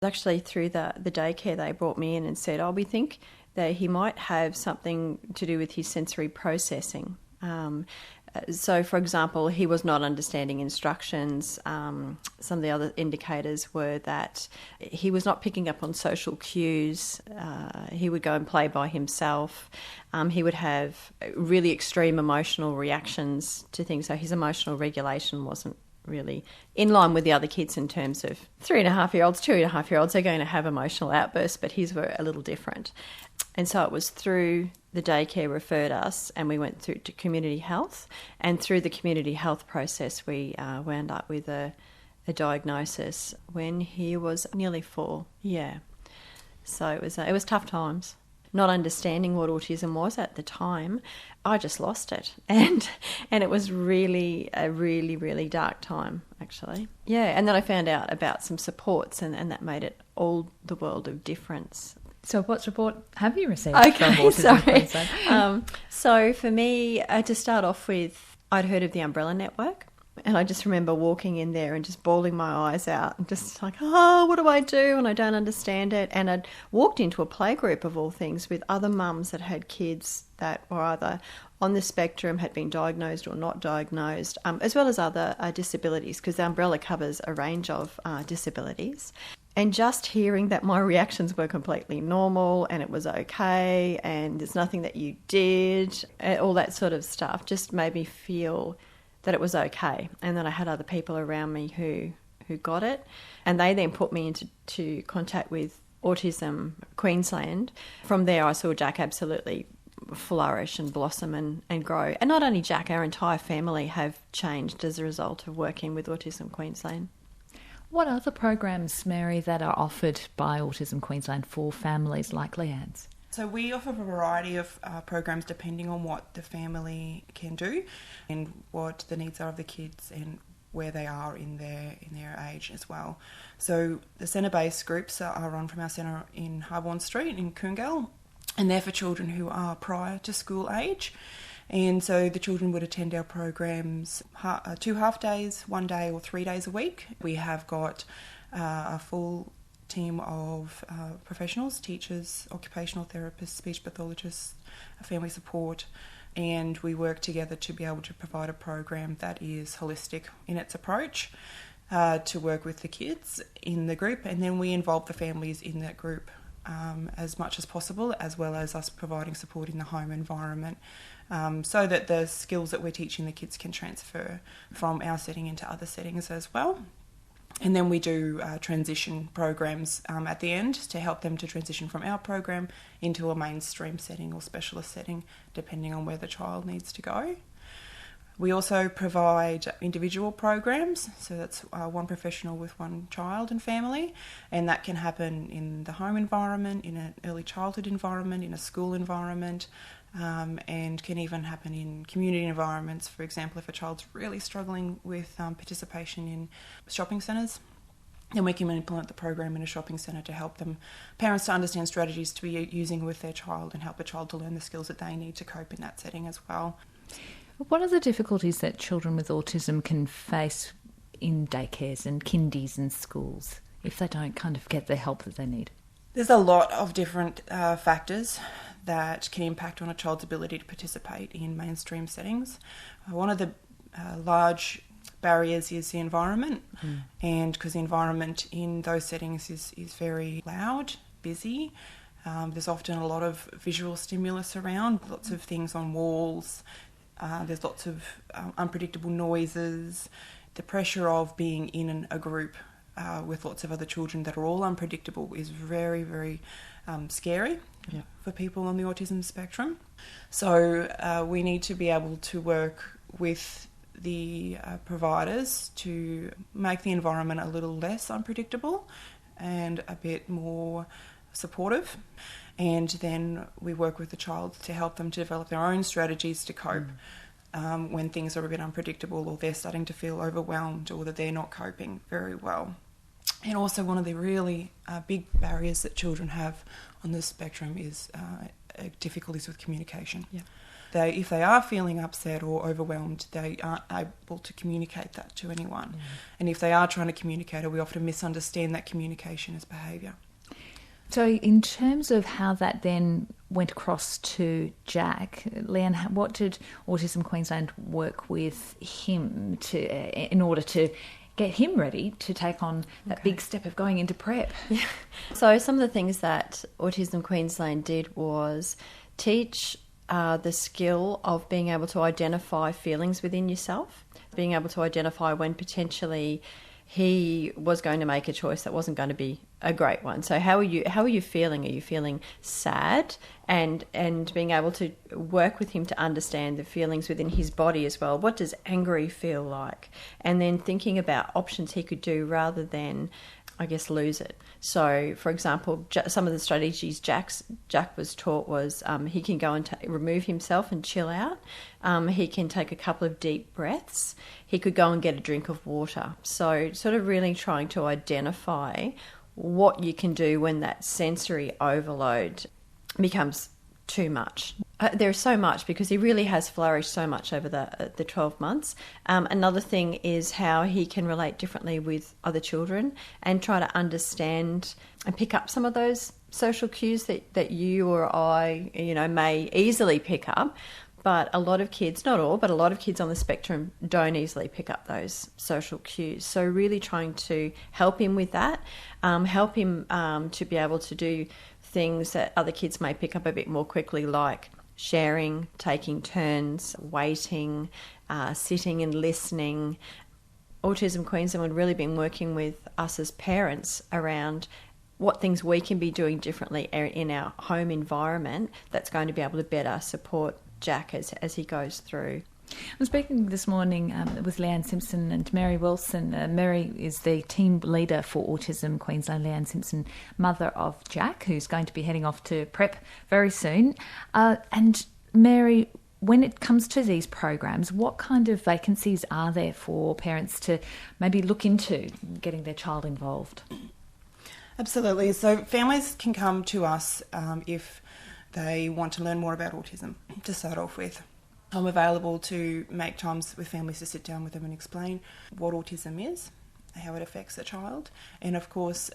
Actually, through the daycare, they brought me in and said, oh, we think that he might have something to do with his sensory processing. So, for example, he was not understanding instructions. Some of the other indicators were that he was not picking up on social cues. He would go and play by himself. He would have really extreme emotional reactions to things. So his emotional regulation wasn't really in line with the other kids in terms of 3.5-year-olds, 2.5-year-olds, they're going to have emotional outbursts, but his were a little different. And so it was through the daycare referred us, and we went through to community health, and through the community health process we wound up with a diagnosis when he was nearly 4. Yeah. So it was tough times. Not understanding what autism was at the time, I just lost it. And it was really a really, really dark time, actually. Yeah, and then I found out about some supports, and that made it all the world of difference. So what support have you received from Autism Queensland? So for me, to start off with, I'd heard of the Umbrella Network. And I just remember walking in there and just bawling my eyes out and just like, oh, what do I do? And I don't understand it. And I'd walked into a playgroup of all things with other mums that had kids that were either on the spectrum, had been diagnosed or not diagnosed, as well as other disabilities, because the umbrella covers a range of disabilities. And just hearing that my reactions were completely normal and it was okay and there's nothing that you did, all that sort of stuff just made me feel that it was okay, and that I had other people around me who got it. And they then put me into contact with Autism Queensland. From there I saw Jack absolutely flourish and blossom and grow. And not only Jack, our entire family have changed as a result of working with Autism Queensland. What other programs, Mary, that are offered by Autism Queensland for families like Leanne's? So we offer a variety of programs depending on what the family can do and what the needs are of the kids and where they are in their age as well. So the centre-based groups are run from our centre in Harborne Street in Coongal, and they're for children who are prior to school age. And so the children would attend our programs 2 half days, 1 day or 3 days a week. We have got a full team of professionals, teachers, occupational therapists, speech pathologists, family support, and we work together to be able to provide a program that is holistic in its approach to work with the kids in the group, and then we involve the families in that group as much as possible, as well as us providing support in the home environment so that the skills that we're teaching the kids can transfer from our setting into other settings as well. And then we do transition programs at the end to help them to transition from our program into a mainstream setting or specialist setting, depending on where the child needs to go. We also provide individual programs, so that's one professional with one child and family, and that can happen in the home environment, in an early childhood environment, in a school environment, and can even happen in community environments. For example, if a child's really struggling with participation in shopping centres, then we can implement the program in a shopping centre to help parents to understand strategies to be using with their child and help the child to learn the skills that they need to cope in that setting as well. What are the difficulties that children with autism can face in daycares and kindies and schools if they don't kind of get the help that they need? There's a lot of different factors that can impact on a child's ability to participate in mainstream settings. One of the large barriers is the environment, and because the environment in those settings is very loud, busy. There's often a lot of visual stimulus around, lots of things on walls. There's lots of unpredictable noises. The pressure of being in a group with lots of other children that are all unpredictable is very, very scary for people on the autism spectrum. So we need to be able to work with the providers to make the environment a little less unpredictable and a bit more supportive. And then we work with the child to help them to develop their own strategies to cope when things are a bit unpredictable or they're starting to feel overwhelmed or that they're not coping very well. And also one of the really big barriers that children have on this spectrum is difficulties with communication. if they are feeling upset or overwhelmed, they aren't able to communicate that to anyone. And if they are trying to communicate it, we often misunderstand that communication as behaviour. So in terms of how that then went across to Jack, Leanne, what did Autism Queensland work with him in order to get him ready to take on that big step of going into prep? Yeah. So some of the things that Autism Queensland did was teach the skill of being able to identify feelings within yourself, being able to identify when potentially he was going to make a choice that wasn't going to be a great one. So how are you feeling? Are you feeling sad? And being able to work with him to understand the feelings within his body as well. What does angry feel like? And then thinking about options he could do rather than, I guess, lose it. So, for example, some of the strategies Jack was taught was he can go and remove himself and chill out. He can take a couple of deep breaths. He could go and get a drink of water. So sort of really trying to identify what you can do when that sensory overload becomes too much. There's so much because he really has flourished so much over the 12 months. Another thing is how he can relate differently with other children and try to understand and pick up some of those social cues that you or I, may easily pick up. But a lot of kids, not all, but a lot of kids on the spectrum don't easily pick up those social cues. So really trying to help him with that, help him to be able to do things that other kids may pick up a bit more quickly, like sharing, taking turns, waiting, sitting and listening. Autism Queensland have really been working with us as parents around what things we can be doing differently in our home environment that's going to be able to better support Jack as he goes through. I'm speaking this morning with Leanne Simpson and Mary Wilson. Mary is the team leader for Autism Queensland. Leanne Simpson, mother of Jack, who's going to be heading off to prep very soon. And Mary, when it comes to these programs, what kind of vacancies are there for parents to maybe look into getting their child involved? Absolutely. So families can come to us if they want to learn more about autism, to start off with. I'm available to make times with families to sit down with them and explain what autism is, how it affects a child, and of course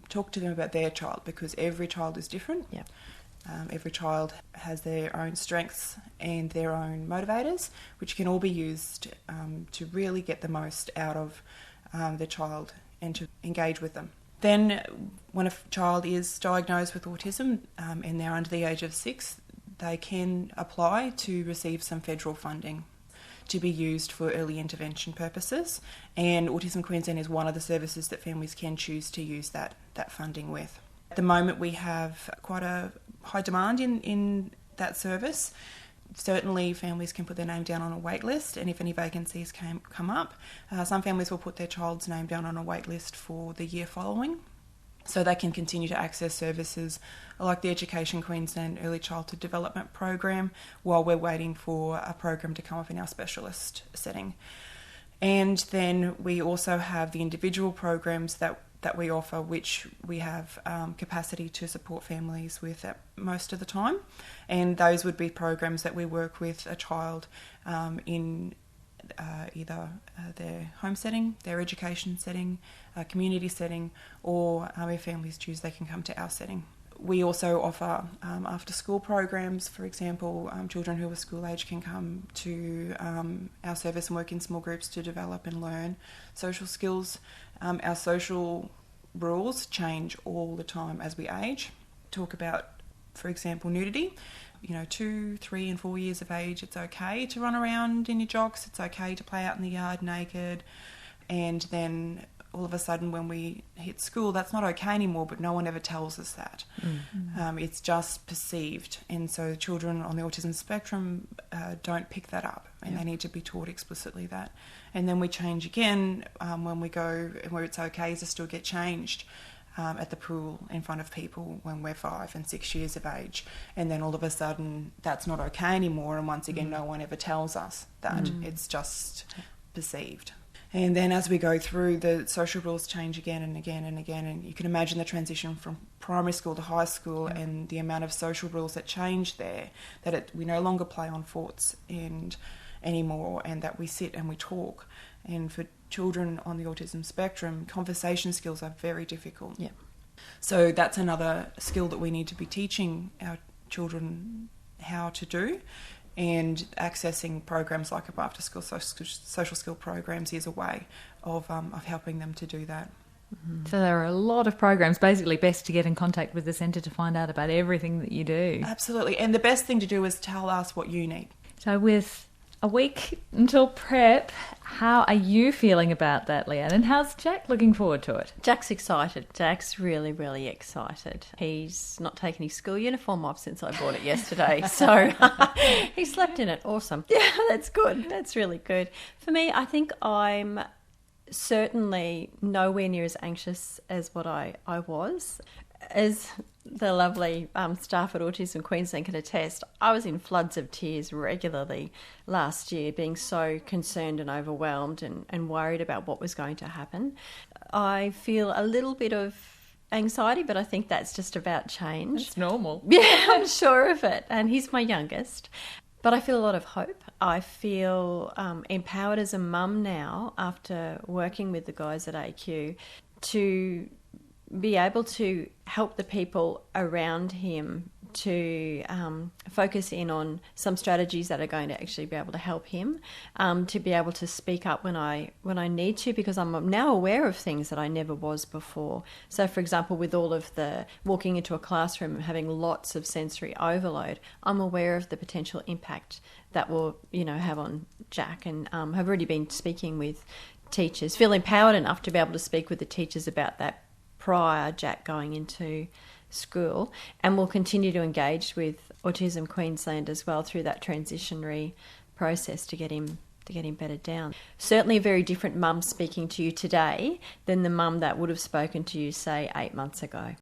talk to them about their child, because every child is different. Yeah. Every child has their own strengths and their own motivators, which can all be used to really get the most out of the child and to engage with them. Then when a child is diagnosed with autism and they're under the age of 6, they can apply to receive some federal funding to be used for early intervention purposes. And Autism Queensland is one of the services that families can choose to use that funding with. At the moment we have quite a high demand in that service. Certainly families can put their name down on a wait list, and if any vacancies come up, some families will put their child's name down on a wait list for the year following, so they can continue to access services like the Education Queensland Early Childhood Development Program while we're waiting for a program to come up in our specialist setting. And then we also have the individual programs that we offer, which we have capacity to support families with at most of the time. And those would be programs that we work with a child in either their home setting, their education setting, community setting, or if families choose, they can come to our setting. We also offer after-school programs. For example, children who are school age can come to our service and work in small groups to develop and learn social skills. Our social rules change all the time as we age. Talk about, for example, nudity. 2, 3 and 4 years of age, it's okay to run around in your jocks, it's okay to play out in the yard naked. And then all of a sudden when we hit school, that's not okay anymore, but no one ever tells us that. Mm-hmm. It's just perceived. And so children on the autism spectrum don't pick that up, and they need to be taught explicitly that. And then we change again when we go where it's okay to still get changed at the pool in front of people when we're 5 and 6 years of age. And then all of a sudden that's not okay anymore, and once again no one ever tells us that. It's just perceived. And then as we go through, the social rules change again and again and again. And you can imagine the transition from primary school to high school and the amount of social rules that change there, that we no longer play on forts anymore, and that we sit and we talk. And for children on the autism spectrum, conversation skills are very difficult. Yeah. So that's another skill that we need to be teaching our children how to do. And accessing programs like after school social skill programs is a way of helping them to do that. Mm-hmm. So there are a lot of programs. Basically, best to get in contact with the centre to find out about everything that you do. Absolutely. And the best thing to do is tell us what you need. So with a week until prep, how are you feeling about that, Leanne? And how's Jack looking forward to it? Jack's excited. Jack's really, really excited. He's not taken his school uniform off since I bought it yesterday. So he slept in it. Awesome. Yeah, that's good. That's really good. For me, I think I'm certainly nowhere near as anxious as what I was. As the lovely staff at Autism Queensland can attest, I was in floods of tears regularly last year, being so concerned and overwhelmed and worried about what was going to happen. I feel a little bit of anxiety, but I think that's just about change. It's normal. Yeah, I'm sure of it. And he's my youngest. But I feel a lot of hope. I feel empowered as a mum now, after working with the guys at AQ, to be able to help the people around him to focus in on some strategies that are going to actually be able to help him, to be able to speak up when I need to, because I'm now aware of things that I never was before. So, for example, with all of the walking into a classroom and having lots of sensory overload, I'm aware of the potential impact that will, have on Jack, and have already been speaking with teachers, feel empowered enough to be able to speak with the teachers about that prior Jack going into school, and we'll continue to engage with Autism Queensland as well through that transitionary process to get him bedded down. Certainly a very different mum speaking to you today than the mum that would have spoken to you, say, 8 months ago.